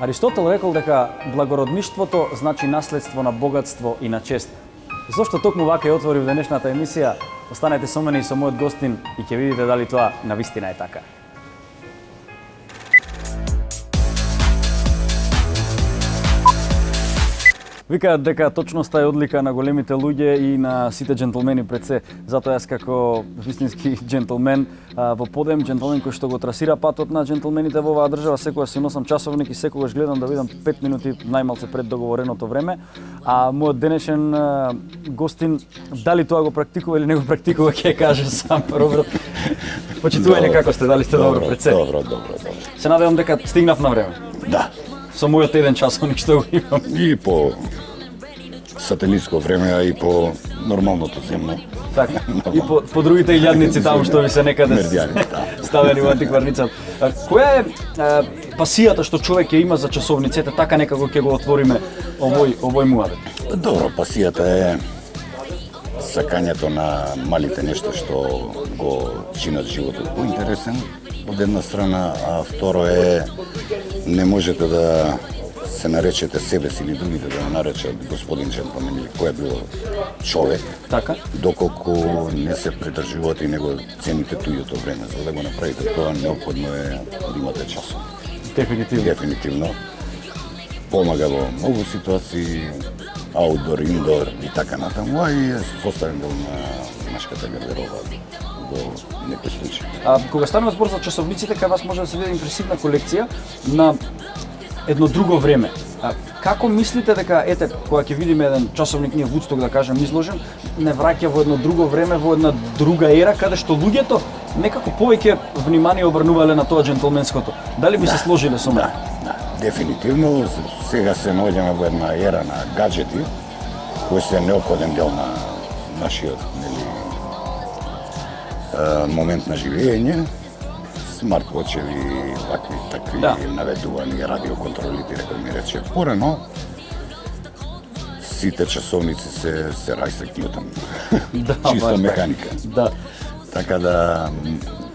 Аристотел рекол дека благородништвото значи наследство на богатство и на чест. Зошто токму вака ја отворив денешната емисија? Останете со мене и со мојот гостин и ќе видите дали тоа навистина е така. Викаат дека точноста е одлика на големите луѓе и на сите джентлмени пред се. Затоа јас како вистински джентлмен во подем, джентлмен кој што го трасира патот на джентлмените во оваа држава, секогаш си носам часовник и секогаш гледам да видам 5 минути најмалце пред договореното време. А мојот денешен гостин дали тоа го практикува или не го практикува ќе каже сам Роберт. Почитување како сте, дали сте добро пред се? Добро. Се надевам дека стигнав на време. Да. Со мојот еден часовник што го имам. И по сателитско време, а и по нормалното земно. Така. И по другите илјадници таму што ви се некаде Мердјани, да. ставени во антикварницата. Која е пасијата што човек ја има за часовниците, така некако ќе го отвориме овој муабет? Добро, пасијата е сакањето на малите нешта што го чинат животот поинтересен, од една страна, а второ е не можете да се наречете себе си или другите да наречат господин джентлмен или кој е било човек, Така? доколку не се придржувате и не го цените туѓото време. За да го направите тоа, неопходно е да имате часов. Дефинитивно. Помага во многу ситуации, аутдор, индор и така натаму, а и е составен дел на нашата гардероба во некој случај. Кога станува збор за часовниците, кај вас може да се види импресивна колекција на едно друго време. Како мислите дека, кога ќе видиме еден часовник ние Вудсток, да кажем, изложен, не враќа во едно друго време, во една друга ера, каде што луѓето некако повеќе внимание обрнувале на тоа джентлменското? Дали би се сложиле со мене? Да, дефинитивно. Сега се наоѓаме во една ера на гаджети, кои се неопходен дел на нашиот момент на живење. Смартвочеви, такви наведувани радиоконтролите, како ми рече. Порано, сите часовници се Isaac Newton. Чисто механика. Да. Така да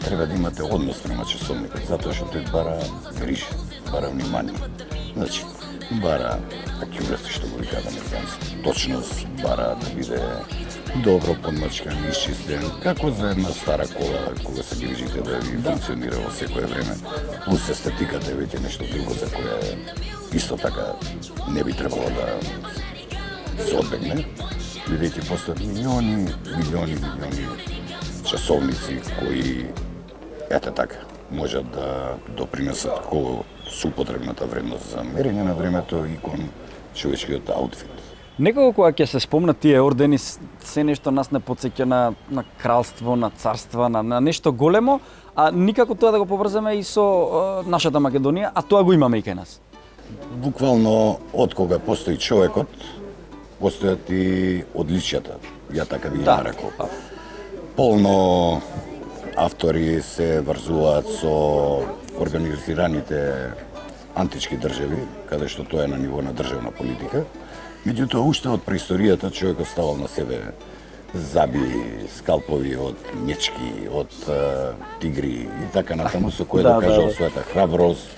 треба да имате однос према часовникот, затоа што тој бара грижа, бара внимание. Значи, бара accuracy, што го викаат американците. Точност, бара да биде добро подмачкан, исчистен, како за една стара кола, кога се грижите да ви функционира во секое време. Плюс естетиката е веќе нешто друго за кое исто така не би требало да се одбегне. Бидејќи постојат милиони часовници кои, така, можат да допринесат ко супотребната вредност за мерење на времето и кон човечкиот аутфит. Некако кога ќе се спомнат тие ордени, се нешто нас не потсеќа на кралство, на царства, на нешто големо, а никако тоа да го поврземе и со нашата Македонија, а тоа го имаме и кај нас. Буквално од кога постои човекот, постојат и одличјата, ја така би ја нарекол. Полно автори се врзуваат со организираните антички држави, каде што тоа е на ниво на државна политика. Меѓутоа, уште од преисторијата човекот ставал на себе заби, скалпови од мечки, од тигри и така натаму, со кој докажал својата храброст,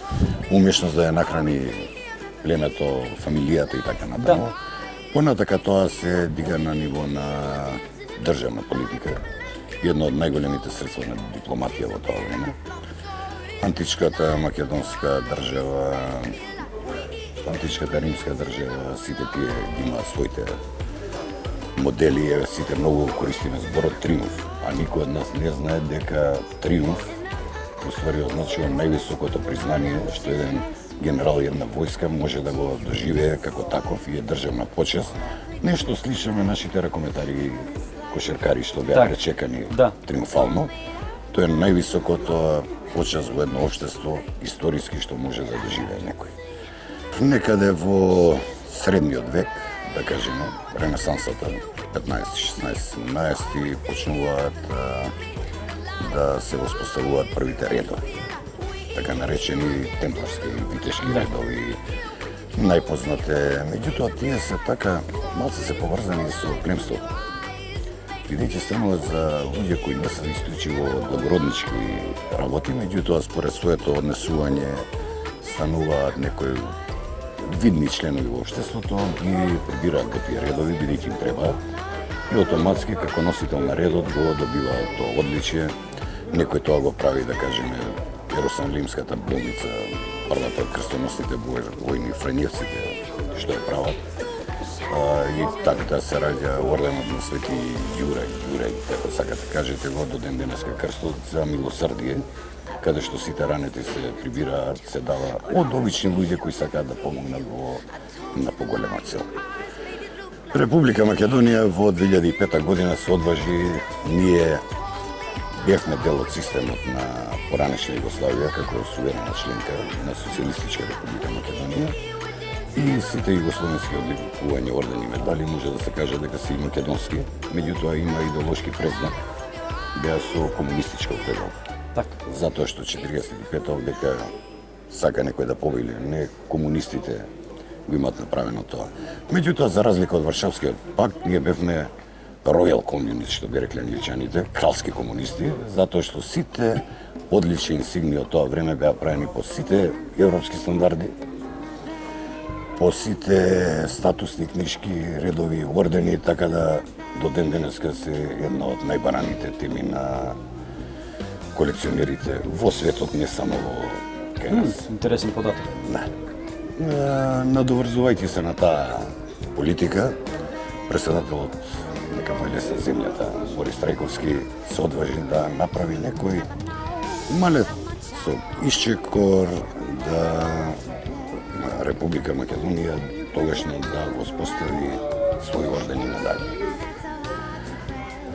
умешност да ја нахрани племето, фамилијата и така натаму. Понатака тоа се дига на ниво на државна политика, едно од најголемите средства на дипломатија во тоа време. Античката македонска држава, античката римска држава, сите тие имаат своите модели, сите многу користиме зборот триумф, а никој од нас не знае дека триумф уствари означува највисокото признание што еден генерал и една војска може да го доживее како таков и е државна почест. Нешто слично на нашите ракометари кошаркари што беа пречекани триумфално. Тоа е највисокото почест во едно општество историски што може да доживее некој. Некаде во средниот век, да кажеме, ренесансата, 15-16-17, почнуваат да се воспоставуваат првите редови, така наречени темпларски витешки редови, најпознате. Меѓутоа, тие се така, малце се поврзани со племството. Бидејќи стануваат за луѓе кои не се исклучиво благороднички работи, меѓутоа според своето однесување стануваат некои видни членови во општеството и прибираат го тие редови, бидејќи им требаат. И автоматски, како носител на редот, го добиваат тоа одличие. Некој тоа го прави, да кажеме, Јерусалимската болница, првата од крстоносните војни Фрањевците, што ја прават. И така да се раѓа орденот на Свети Јуреј, како сакате кажете го, до ден денеска крстот за милосрдие, каде што сите ранети се прибираат, се дава од обични луѓе кои сакаат да помогнат на поголема цел. Република Македонија во 2005 година се одважи, ние бевме дел од системот на поранешна Југославија како суверена членка на Социјалистичка Република Македонија и сите југословенски одликувања, ордени и медали може да се каже дека се и македонски, меѓутоа има идеолошки предзнак, беа со комунистичка определба. Така. Затоа што 45-та дека сака некој да победи, не комунистите го имаат направено тоа. Меѓутоа, за разлика од Варшавскиот пакт, ние бевме Royal Communist, што би рекле англичаните, кралски комунисти, затоа што сите одлични инсигни од тоа време беа правени по сите европски стандарди, по сите статусни книжки, редови, ордени, така да до ден денеска се една од најбараните теми на колекционерите во светот, не само кај нас. Интересен податок. Да. Надоврзувајќи се на таа политика, председателот нека му е лесна земјата, Борис Трајковски, се одважи да направи некој малец со исчекор да Република Македонија тогашно да воспостави своји ордени и медали.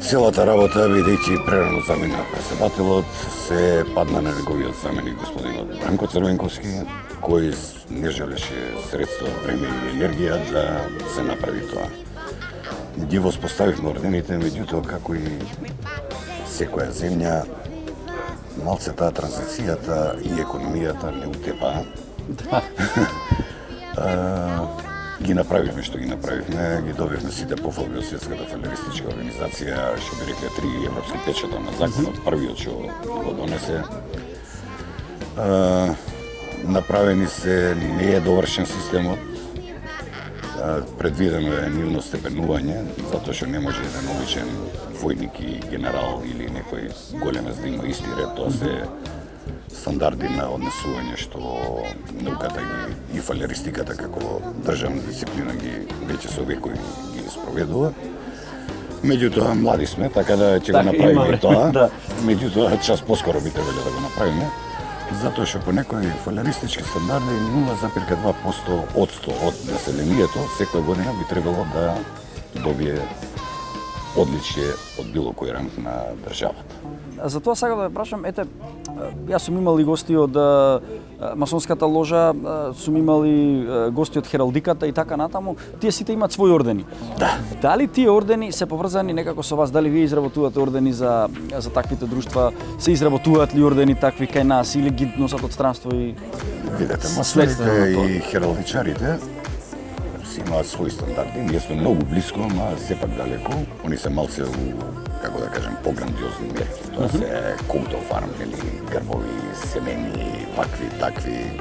Целата работа, бидејќи прерано замина председателот, се падна на неговиот заменик господинот Бранко Црвенковски, кој не желеше средства, време и енергија да се направи тоа. Ги воспоставивме ордените, меѓутоа како и секоја земја, малце таа транзицијата и економијата не утепаа. Ги направивме што ги направивме, ги добивме сите пофалби од Светската фалеристичка организација, што би рекле 3 европски печата на законот, првиот што го донесе. Направени се, не е довршен системот, предвидено е нивно степенување, затоа што не може еден обичен војник и генерал или некој големец да има исти ред, тоа се стандарди на однесување што науката и фалеристиката како државна дисциплина ги веќе со векови ги спроведува. Меѓутоа млади сме, така да ќе го направиме тоа. Да. Меѓутоа час поскоро би требало да го направиме, затоа што по некои фалеристички стандарди 0,2% од 100 од населението секоја година би требало да добие одличие од било кој ранг на државата. Затоа сакам да ве прашам, ете, јас сум имал и гости од масонската ложа, сум имал и гости од хералдиката и така натаму. Тие сите имаат своји ордени. Да. Дали тие ордени се поврзани некако со вас? Дали вие изработувате ордени за таквите друштва? Се изработуваат ли ордени такви кај нас или ги носат од странство и Видете, следствено на масоните тоа? и хералдичарите си имаат своји стандарди. Ние сме многу близко, ма сепак далеко. Они се малце у, како да кажем, пограндиозни мерки. Тоа се coat of arms, грбови, семени, вакви, такви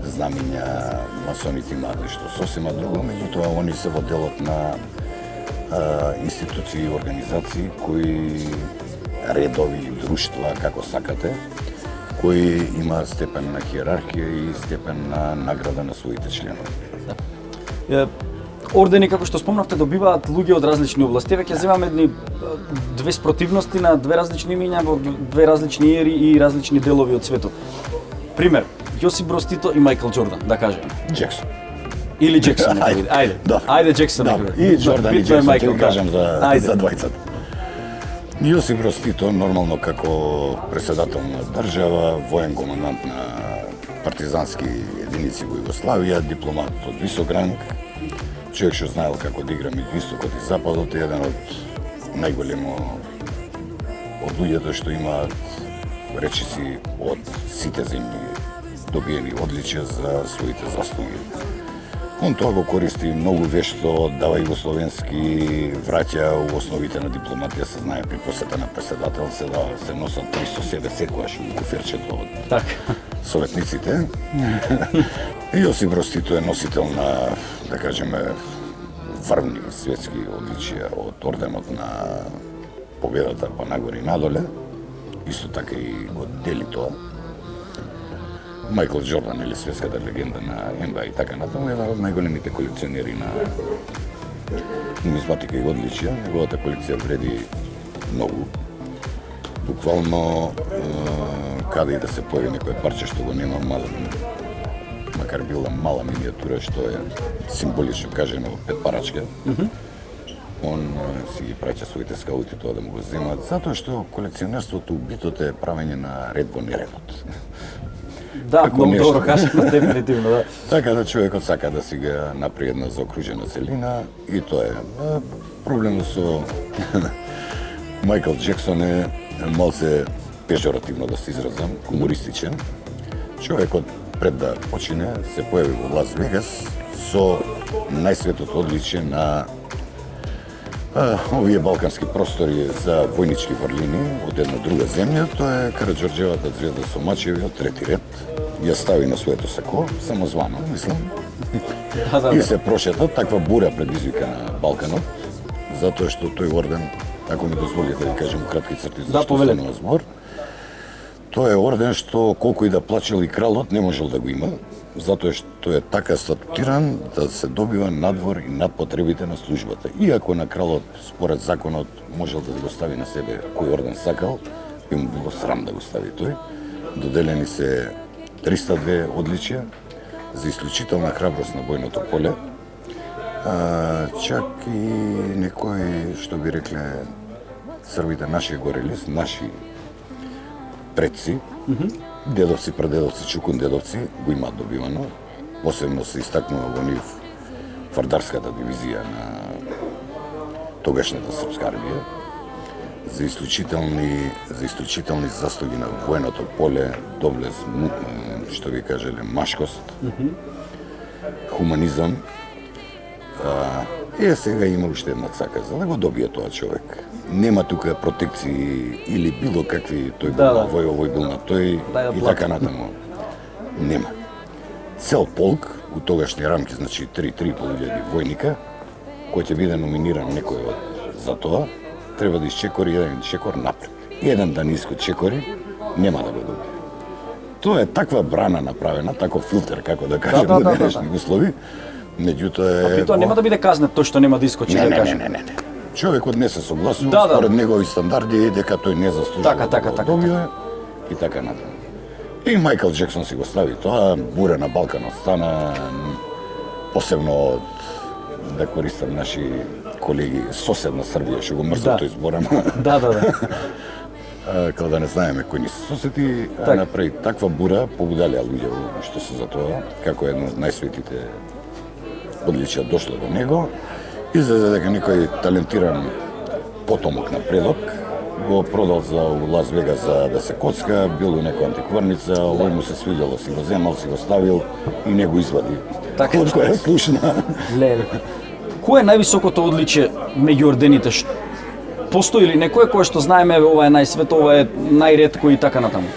знамиња. Масоните имаат нешто сосема друго, меѓутоа они се во делот на институции и организации кои редови, друштва, како сакате, кои имаат степен на хиерархија и степен на награда на своите членови. Ордени, како што спомнавте, добиваат луѓе од различни области. Веќе земаме едни две спротивности на две различни имиња во две различни ери и различни делови од светот. Пример, Јосип Броз Тито и Мајкл Џордан, да кажеме. Джексон. Или Джексон, ајде. Добро. Ајде Джексон. Добро. И Џордан и Битно е Джексон, ќе Мајкл, го кажам Ајде. за двајцата. Јосип Броз Тито, нормално како председател на држава, воен командант на партизански единици во Југославија, дипломат од висок ранг, човек што знаел како да игра меѓу истокот и западот, е еден од најголемо од луѓето што имаат речиси од сите земји добиени одличија за своите заслуги. Он тоа го користи многу вешто, дава југословенски, враќа у основите на дипломатија, се знае при посета на председател, се носат при со себе секојаш у куферчето од Така. советниците. Јосип Броз Тито е носител на, да кажеме, врвни светски одличија од орденот на победата па нагоре и надоле. Исто така и го дели тоа. Майкл Джордан, или светската легенда на НБА и така натаму, е еден од најголемите колекционери на нумизматика и одличија. Неговата колекција вреди многу. Буквално, каде и да се појави некој парче што го нема, макар била мала миниатура, што е символично кажено пет парачка, он си ги праќа своите скаути тоа да му го земат, затоа што колекционерството битот е правење на ред во нередот. Да, многу добро кажано, дефинитивно, да. Така да човекот сака да си ga направи една заокружена целина и тоа е. Проблемот со Майкл Джексон е малце пежоративно да се изразам, хумористичен. Човекот пред да почине се појави во Лас Вегас со најсветото одличие на овие балкански простори за војнички врлини од една друга земја. Тоа е Караџорџевата звезда со мачеви од трети ред. Ја стави на своето сако, самозвано, мислам. И се прошета, таква бура предизвика на Балканот, затоа што тој орден, ако ми дозволите да ви кажем кратки црти зашто станува збор, тоа е орден што колку и да плачел и кралот не можел да го има, затоа што е така статутиран да се добива надвор и над потребите на службата. Иако на кралот според законот можел да го стави на себе кој орден сакал, би му било срам да го стави тој. Доделени се 302 одличија за исклучителна храброст на бојното поле. Чак и некои, што би рекле србите, наши горелис, наши предци, дедовци, прадедовци, чукун дедовци го имаат добивано. Посебно се истакнува во нив фардарската дивизија на тогашната српска армија за исклучителни заслуги на военото поле, доблес, што ви кажеле, машкост, хуманизам. Сега има уште една цака за да го добие тоа човек. Нема тука протекции или било какви тој бил на овој бил на тој и така натаму. Нема. Цел полк у тогашни рамки, значи 3.500 војника, кој ќе биде номиниран некој за тоа, треба да исчекори еден чекор напред. Еден да не чекори, нема да го добие. Тоа е таква брана направена, таков филтер, како да кажем, во денешни услови. Меѓутоа е... Тоа нема да биде казнет тој што нема да искочи, да кажем. Не. Човекот не се согласува според негови стандарди дека тој не заслужува да го добие и така натаму. И Майкл Джексон си го стави тоа, бура на Балканот стана, посебно од, да користам наши колеги, соседна Србија, што го мрзам тој зборам. Да. Као да не знаеме кој ни се сосети, направи таква бура, побудалија луѓе што се за тоа, како едно од најсветите одличија дошло до него, излезе дека некој талентиран потомок на предок го продал за Лас Вегас за да се коцка, бил у некоја антикварница, овој му се свиѓало, си го земал, си го ставил и не го извади. Така од која слушна. Леле. Кој е највисокото одличие меѓу ордените? Постои ли некој кој што знаеме ова е најсвето, ова е најретко и така натаму?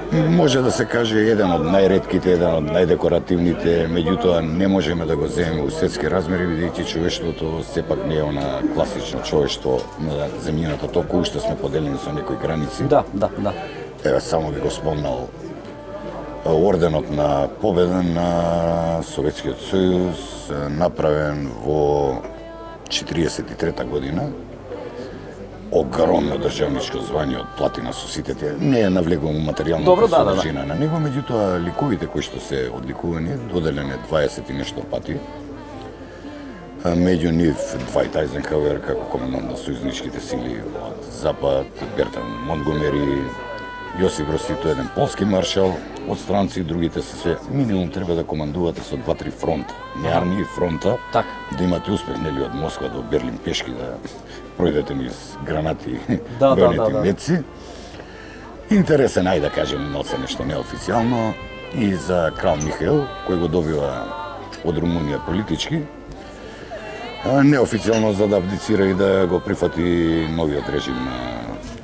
Може да се каже еден од најретките, еден од најдекоративните, меѓутоа не можеме да го земеме у светски размери, бидејќи човештвото сепак не е она класично човештво на земјината, толку уште сме поделени со некои граници. Да. Еве само би го спомнал орденот на победа на Советскиот сојуз, направен во 43-та година. Огромно државничко звање од платина со сите тие. Не е навлегувам у материјалната содржина на него, меѓутоа ликовите кои што се одликувани, доделени 20 и нешто пати. Меѓу нив Двајт Ајзенхауер како комендант на сојузничките сили од Запад, Бертан Монтгомери, Јосип Броз Тито, еден полски маршал, од странци, другите се све минимум треба да командувате со 2-3 фронта. Не армија фронта, да имате успех, нели, од Москва до Берлин пешки да пројдете низ гранати, бројните меци. Интересен, ајде да кажем, малце нешто неофицијално, и за крал Михаел, кој го добива од Румунија политички, неофицијално за да абдицира и да го прифати новиот режим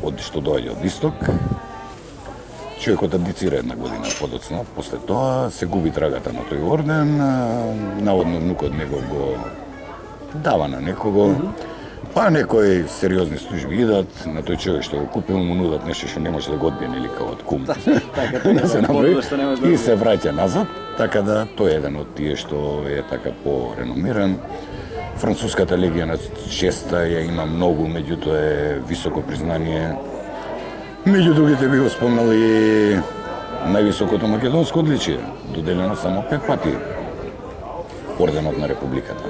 од што доаѓа од Исток. човекот абдицира една година подоцна, после тоа се губи трагата на тој орден, наводно внукот него го дава на некого, па некои сериозни служби идат на тој човек што го купил, му нудат нешто што не може да го одбие, нели као од кум. Така, Да се направи што не може да и се враќа назад, така да тој е еден од тие што е така пореномиран. Француската легија на честа ја има многу, меѓутоа е високо признание. Меѓу другите би го спомнал и највисокото македонско одличие, доделено само 5 пати. Орденот на Републиката.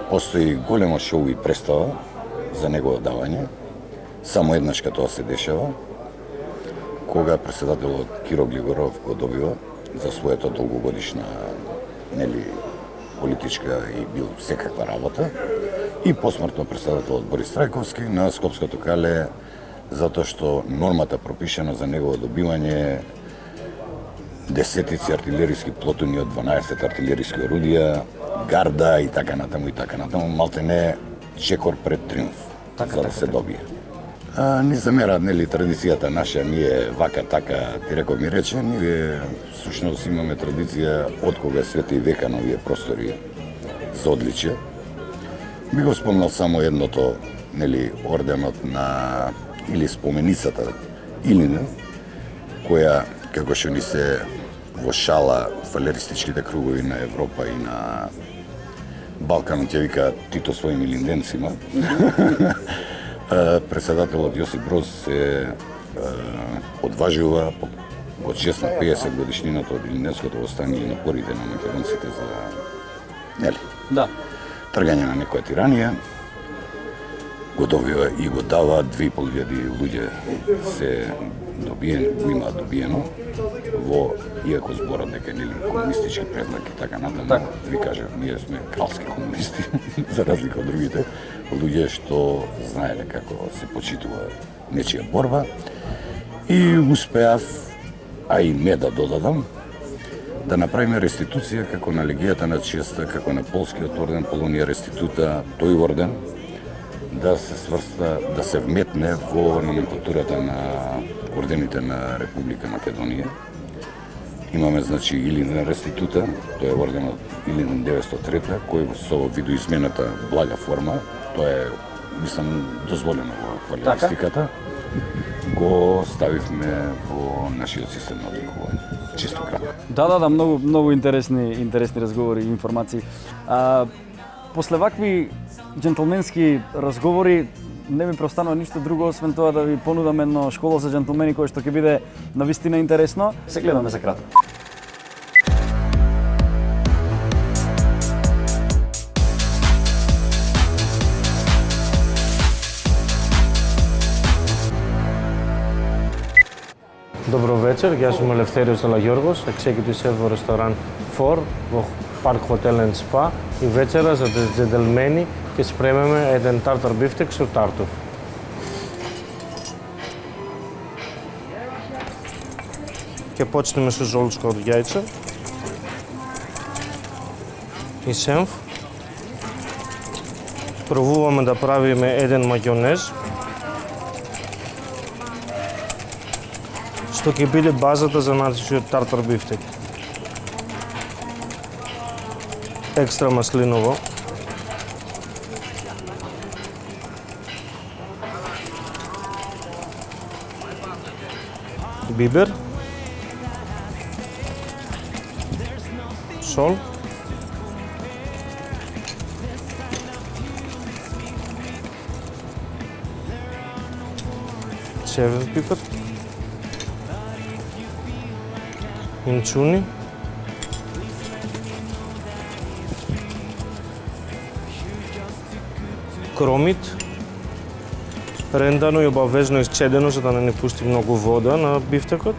Постои големо шоу и представа за негово давање. Само еднашка тоа се дешава, кога председателот Киро Глигоров го добива за својата долгогодишна, нели, политичка и бил секаква работа, и посмртно председателот Борис Трајковски на Скопското кале, затоа што нормата пропишана за негово добивање десетици артилериски плотуни од 12 артилериски орудија, гарда и така натаму, малтене чекор пред триумф, за да се добие. Не замерат, нели, традицијата наша, ние вака, така, ти реков ми рече, ние всушност имаме традиција од кога свете и века на овие простори за одличие. Би го спомнал само едното, нели, орденот на, или споменицата Илина, која, како што ни се во шала фалеристичките кругови на Европа и на Балканот ја вика Тито својим илинденцима. Председателот Јосип Броз се одважува од 6 на 50 годишнината од Илинденското восстание и напорите на македонците за, нели, Да. тргање на некоја тиранија. Го добива и го дава, 2500 луѓе се го имаат добиено во, иако зборат дека нели комунистички презнак и така натаму, да ви кажа, ние сме кралски комунисти, за разлика од другите луѓе што знаеле како се почитува нечија борба, и успеав, а и не да додадам, да направиме реституција како на легијата на честа, како на полскиот орден Полонија реститута, тој орден да се сврста, да се вметне во номенклатурата на ордените на Република Македонија. Имаме, значи, Илина реститута, тој е орденот Илин 903, кој со видоизмената блага форма, тоа е, мислам, дозволено во фалеристиката, го ставивме во нашиот систем на одликување. Чисто кратко. Да, многу интересни разговори и информации. После вакви джентлменски разговори не ми преостанува ништо друго освен тоа да ви понудам едно школа за джентлмени кое што ќе биде навистина интересно. Се гледаме за кратко. Добро вечер, јас сум Елефтериос Алагјоргос, executive chef во ресторан Фор во Парк Хотел енд Спа, и вечера за джентлмени ќе спремеме еден тартар бифтек со тартоф. Ќе почнеме со жолчка од јајце и сенф. Пробуваме да правиме еден мајонез, што ќе биде базата за нашиот тартар бифтек. Екстра маслиново. Бибер. Сол. Червен пипер. Инчуни. Кромит. Рендано и обавезно исчедено за да не пусти многу вода на бифтекот.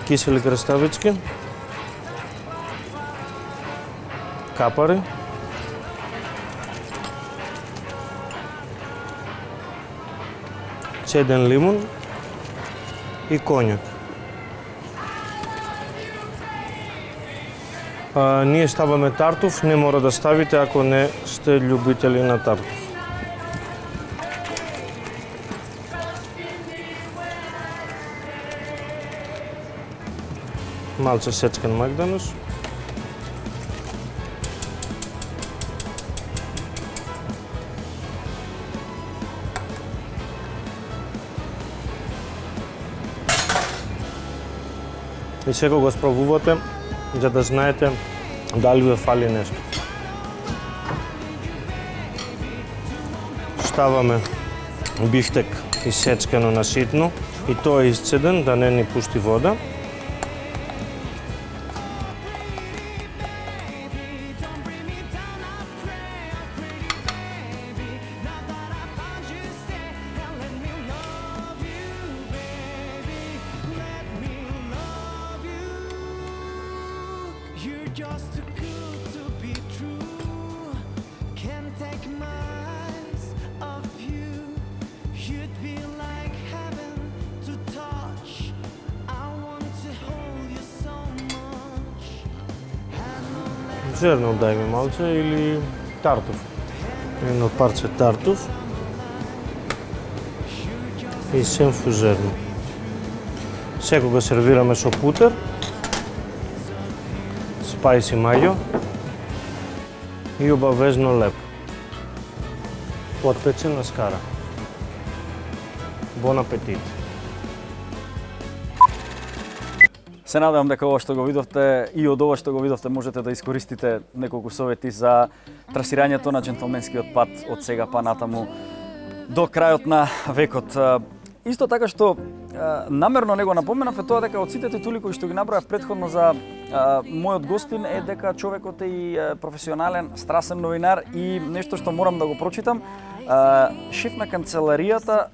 Кисели краставички. Капари. Чеден лимун и коњак. Ние ставаме тартуф, не мора да ставите ако не сте љубители на тартуф. малце сечкан магданус. И сега го спробувате, за да знаете дали ви фали нешто. Ставаме бифтек исечкано на ситно и тој е исцеден да не ни пушти вода. You're just too good to be true. Can't take my eyes off you. You'd be like heaven to touch. I want to hold you so much. Зерно дай ми малце или тартуф. Едно парче тартуф и сенфу зерно. Секога сервираме со путер, спајси мајо и обавезно леп. Потпечена скара. Бон апетит! Се надевам дека ова што го видовте и од ова што го видовте можете да искористите неколку совети за трасирањето на джентлменскиот пат од сега па натаму до крајот на векот. Исто така што намерно не го напоменав е тоа дека од сите титули кои што ги набројав претходно за мојот гостин е дека човекот е и професионален, страсен новинар и нешто што морам да го прочитам. Шеф на канцеларијата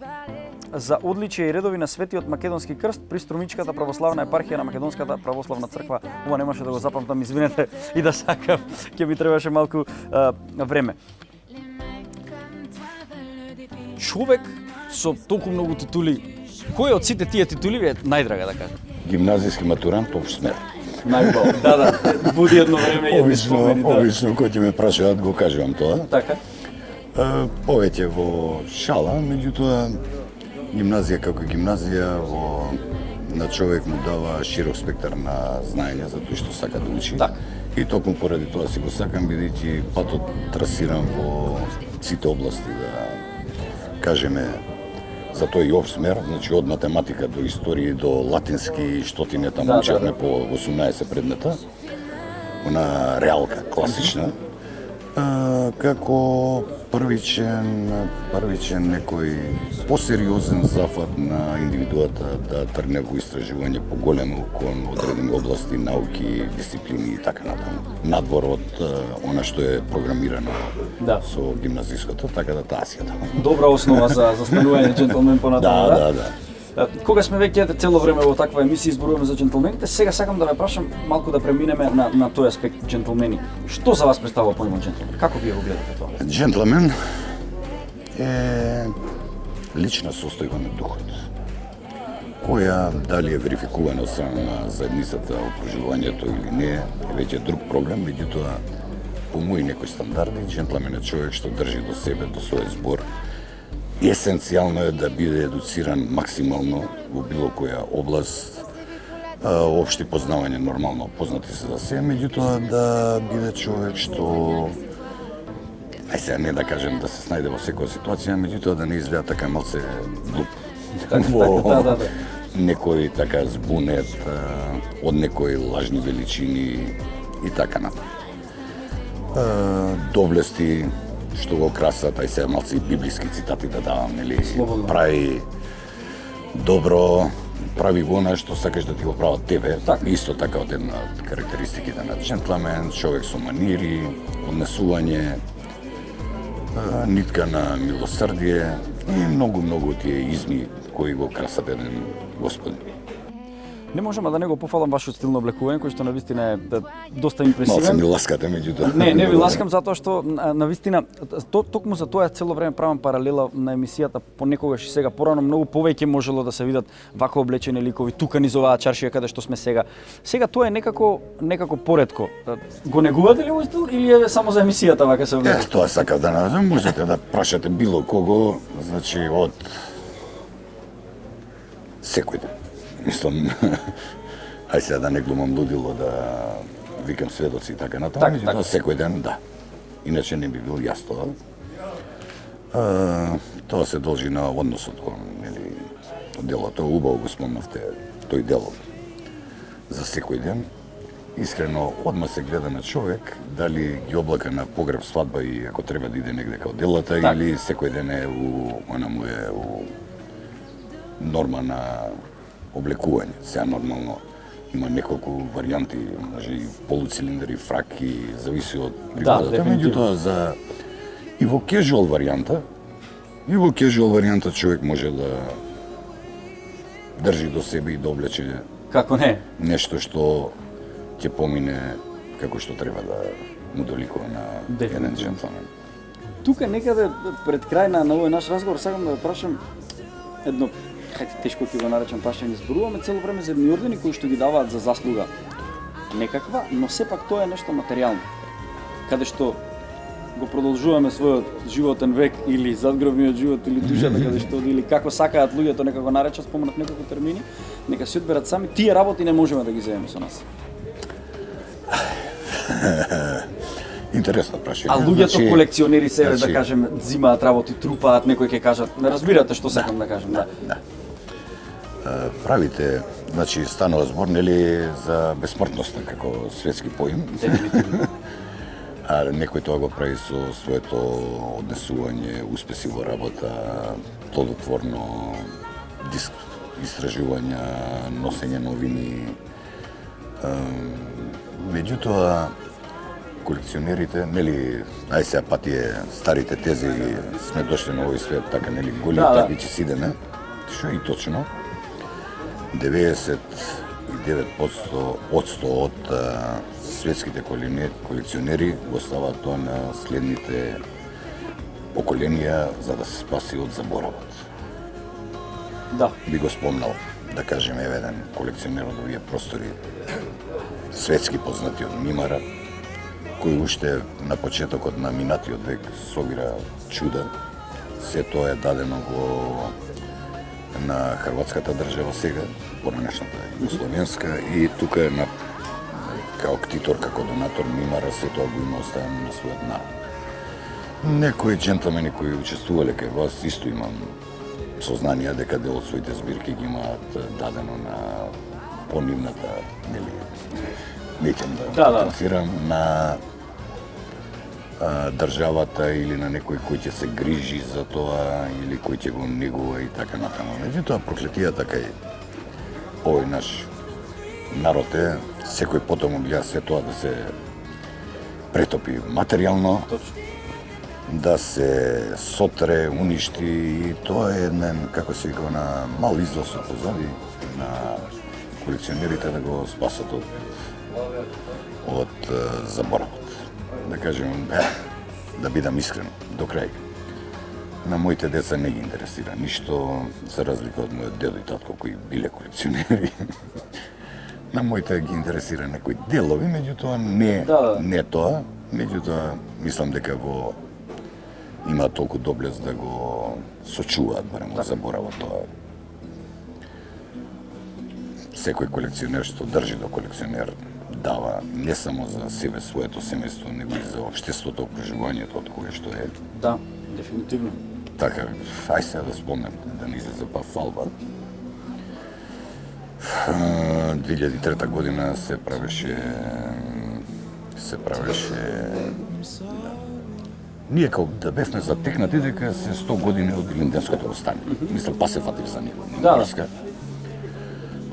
за одличие и редови на Светиот Македонски крст при Струмичката православна епархија на Македонската православна црква. Ова немаше да го запамтам, извинете, и да сакав, ќе ми требаше малку време. Човек со толку многу титули, кој од сите тие титули ви е најдрага, да кажам? Гимназијски матурант, общ смер. Најубаво, да, буди едно време и едни спомени. Обично, кој ќе ме прашаат, го кажувам тоа. Така? Повеќе во шала, меѓутоа, гимназија како гимназија, на човек му дава широк спектар на знаење за тој што сака да учи. Така. И токму поради тоа си го сакам, бидејќи патот трасирам во сите области, да кажеме, за тој общ смер, значи од математика до историја до латински, што ти не таму учевме по 18 предмета, она реалка, класична, како првичен некој посериозен зафат на индивидуата да тргне во истражување поголемо кон одредени области, науки, дисциплини и така натаму. Надвор од она што е програмирано со гимназиското, така да таа си е таму. Добра основа за станување джентлмен понатаму, Да. Кога сме веќе цело време во таква емисија изборуваме за джентлмените, сега сакам да ве прашам малку да преминеме на тој аспект джентлмени. Што за вас представува поимот джентлмен? Како вие го гледате тоа? Джентлмен е лична состојба на духот, која дали е верификувана од страна на заедницата, окружувањето или не, е веќе друг проблем, меѓутоа по мои некои стандарди, джентлмен е човек што држи до себе, до свој збор. Есенцијално е да биде едуциран максимално во било која област, општи познавање нормално познати се за се, меѓутоа да биде човек што сега не да кажем да се снајде во секоја ситуација, меѓутоа да не изгледа така малце глуп. Во некој така збунет, од некои лажни величини и така натаму. Доблести што го красат, ај се малци библиски цитати да давам, нели? Прави добро, прави го она што сакаш да ти го прават тебе. Исто така од една од карактеристиките на джентлмен, човек со манири, однесување, нитка на милосрдие и многу тие изми кои го красат еден господин. Не можам да не го пофалам вашиот стил на облекување, кој што навистина е доста импресивен. Малце ми ласкате меѓутоа. Не ви ласкам затоа што навистина токму за тоа цело време правам паралела на емисијата понекогаш и сега. Порано многу повеќе можело да се видат вако облечени ликови тука низ оваа чаршија каде што сме сега. Сега тоа е некако поретко. Го негувате ли овој стил или е само за емисијата вака се облече? Тоа сакав да најдам, можете да прашате било кого, значи од секој ден. Мислам, ај сега да не глумам лудило, да викам сведоци и така натаму, меѓутоа секој ден да. Иначе не би бил јас тоа. Тоа се должи на односот кон делото. Убаво го спомнавте тој дел за секој ден. Искрено, одма се гледа на човек, дали ги облака на погреб, свадба и ако треба да иде негде као делата, или секој ден е у норма на облекување. Сега нормално има неколку варијанти, може и полуцилиндри, фраки, зависи од пригодата. Меѓутоа, и во кежуал варијанта човек може да држи до себе и да облече Како не? нешто што ќе помине како што треба да му доликува на еден джентлмен. Тука некаде пред крај на овој наш разговор сакам да прашам едно, тешко ќе го наречам прашање. Зборуваме цело време за едни ордени кои што ги даваат за заслуга некаква, но сепак тоа е нешто материјално. Каде што го продолжуваме својот животен век или задгробниот живот или душата, каде што или како сакаат луѓето нека го наречат, спомнав неколку термини, нека се одберат сами. Тие работи не можеме да ги земеме со нас. Интересно прашање. А луѓето колекционери себе да кажем зимаат работи, трупаат, некои ќе кажат, не разбирате што сакам да кажам, да. Правите, значи станува збор нели за бесмртноста како светски поим. А некој тоа го прави со своето однесување, успеси во работа, плодотворно истражувања, носење новини. Меѓутоа, колекционерите, нели, ај сега пати старите тези сме дошли на овој свет, така, нели, голи таквичи сидеме, што и точно. 99% од светските колекционери го ставаат тоа на следните поколенија за да се спаси од заборавот. Да. Би го спомнал, да кажем, еден колекционер од овие простори, светски познати од Мимара, кој уште на почетокот на минатиот век собира чуда. Се тоа е дадено на хрватската држава сега, поранешната југословенска, и тука е као ктитор, како донатор Мимара, се тоа го има оставено на својот народ. Некои джентлмени кои учествувале кај вас, исто имам сознание дека дел од своите збирки ги имаат дадено на понивната, нели, неќам да конфирам, на државата или на некој кој ќе се грижи за тоа или кој ќе го негува и така натаму. Меѓутоа, проклетијата кај овој наш народ е секој потомок гледа се тоа да се претопи материјално, да се сотре, уништи, и тоа е еден, како се вика, на мал излаз од позади на колекционерите да го спасат од заборавот. Да кажем, да бидам искрен, до крај. На моите деца не ги интересира ништо, за разлика од мојот дедо и татко кои биле колекционери. На моите ги интересира некои делови, меѓутоа не тоа. Меѓутоа, мислам дека има толку доблест да го сочуваат барем од заборавот тоа. Секој колекционер што држи до колекционер дава не само за себе, своето семејство, него и за општеството, окружувањето од кое што е. Да, дефинитивно. Така, ај сега да спомнем, да не излезе па фалба. 2003 година се правеше ние као да бевме затекнати дека се 100 години од Илинденското востание. Мислам, па се фатив за него.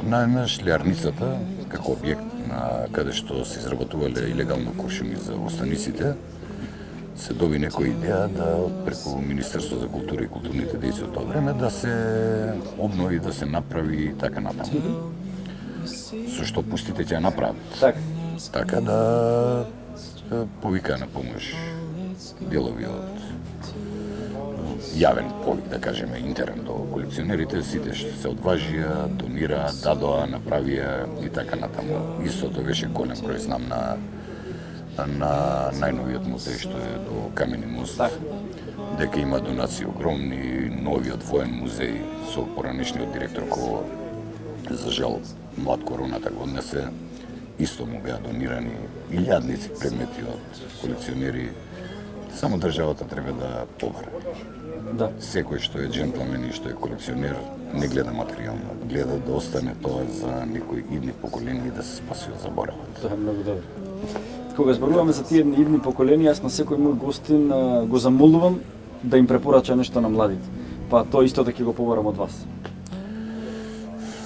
Најнаш леарницата, како објект на каде што се изработувале илегално куршуми за востаниците, се доби некоја идеја да преку Министерство за култура и културните дејци од тоа време да се обнови, да се направи и така натаму. Со што пустите ќе ја направат. Така да повика на помош делови од јавен повик, да кажеме, интерен до колекционерите, сите што се одважија, донираа, дадоа, направија и така натаму. Истото беше голем број, знам, на најновиот музеј што е до Камени мост, дека има донации огромни, новиот воен музеј со поранешниот директор кој за жал млад короната година се исто му беа донирани илјадници предмети од колекционери. Само државата треба да побара. Да. Секој што е джентлмен и што е колекционер не гледа материјално, гледа да остане тоа за некои идни поколени и да се спаси од заборавот. Тоа е многу добро. Кога зборуваме за тие идни поколенија, јас на секој мој гостин го замолувам да им препорача нешто на младите. Па тоа исто да ќе го побарам од вас.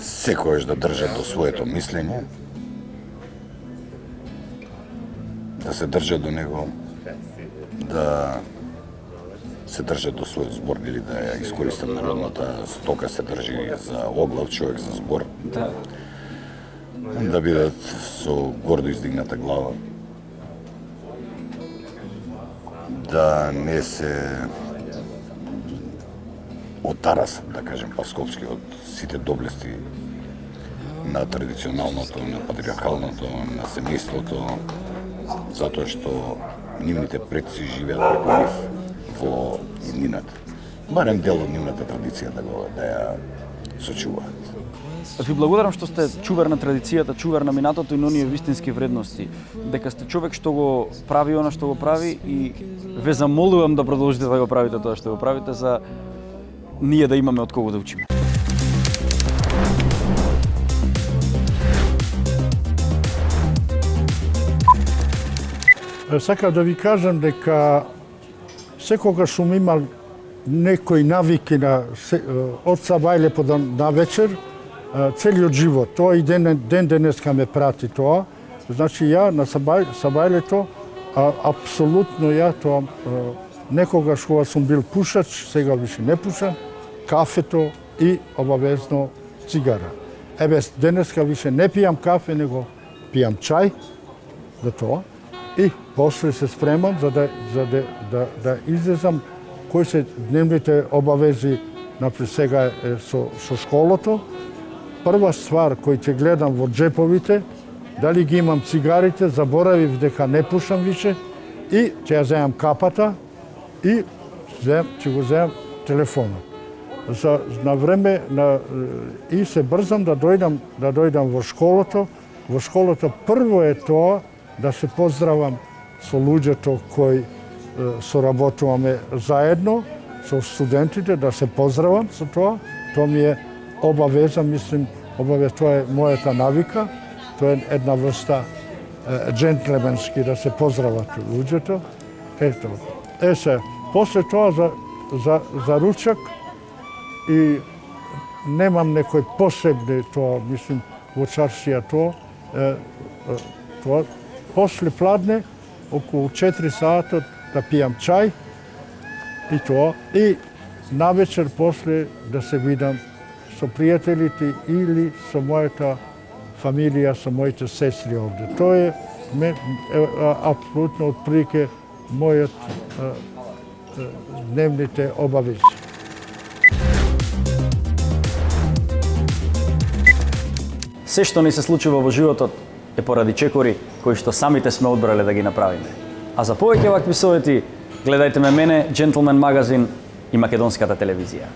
Секојаш да држат до своето мислење, да се држат до него, да се држат до својот збор или да ја искористат народната стока, се држи за оглав човек за збор, Да. да бидат со гордо издигната глава, да не се отарасат, да кажем паскопски, од сите доблести на традиционалното, на патриархалното, на семејството, затоа што нивните предци живеат преку нив во иднината. Барем дел од нивната традиција да ја сочуваат. Ви благодарам што сте чувар на традицијата, чувар на минатото и на оние вистински вредности. Дека сте човек што го прави она што го прави и ве замолувам да продолжите да го правите тоа што го правите за ние да имаме од кого да учиме. Сакав да ви кажам дека секогаш сум имал некои навики од сабајле на вечер, целиот живот. Тоа и ден денеска ме прати тоа. Значи ја на сабајлето, апсолутно ја тоа, некогаш кога сум бил пушач, сега више не пушам, кафето и обавезно цигара. Еве, денеска више не пијам кафе, него пијам чај, за тоа. И после се спремам за да излезам кои се дневните обавези, например сега со школото. Прва ствар кој ќе гледам во джеповите, дали ги имам цигарите, заборавив дека не пушам више и ќе ја земам капата и ќе го земам телефонот. На време и се брзам да дојдам во школото. Во школото прво е тоа да се поздравам со луѓето кои соработуваме заедно, со студентите, да се поздравам со тоа. Тоа ми е обавеза, мислим, тоа е мојата навика. Тоа е една врста джентлеменски да се поздрават луѓето. Ето. Се, после тоа за ручак и немам некој посебни тоа, мислим, во чаршија тоа. После пладне, околу 4 сата да пијам чај и тоа. И навечер после да се видам со пријателите или со мојата фамилија, со моите сестри овде. Тоа е апсолутно отприлike мојот дневните обавези. Се што ни се случува во животот е поради чекори кои што самите сме одбрале да ги направиме. А за повеќе вакви совети гледајте мене, Джентлмен магазин и Македонската телевизија.